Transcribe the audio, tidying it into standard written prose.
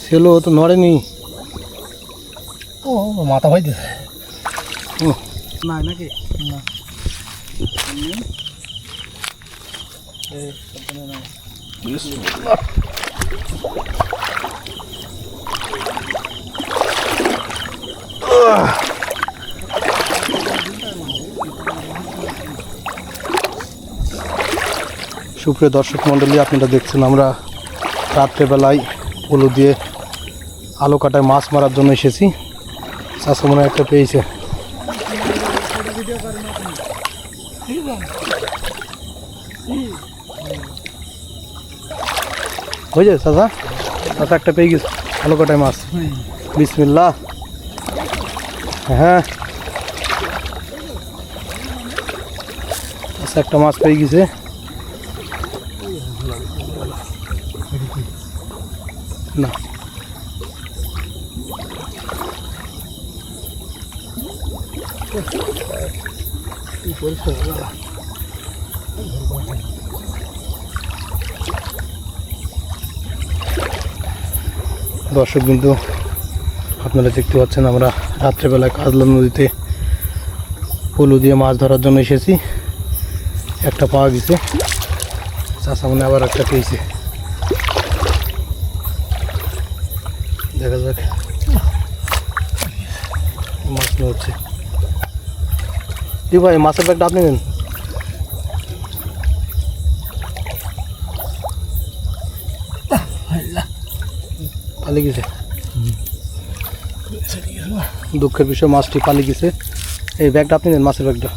Cello তো নড়েনি। ও মাথা ভাই দিছে। ও না নাকি না সুপ্রিয় দর্শক মণ্ডলী, আপনারা দেখছেন আমরা রাত্রেবেলায় পলু দিয়ে আলো কাটায় মাছ মারার জন্য এসেছি। চাষা মনে হয় একটা পেয়েছে। বুঝছে চাষা, চাষা একটা পেয়ে গেছে আলো কাটায় মাছ। বিসমিল্লাহ। হ্যাঁ চাষা একটা মাছ পেয়ে গেছে। না দর্শক বিন্দু, আপনারা দেখতে পাচ্ছেন আমরা রাত্রেবেলায় কাজলা নদীতে পলু দিয়ে মাছ ধরার জন্য এসেছি। একটা পাওয়া গেছে, চাষা মনে আবার একটা পেয়েছে। দেখা যাক মাছ নিয়ে হচ্ছে। দি ভাই মাছের ব্যাগটা আপনি নেন। পালিয়ে গেছে, দুঃখের বিষয় মাছটি পালিয়ে গেছে। এই ব্যাগটা আপনি নেন, মাছের ব্যাগটা।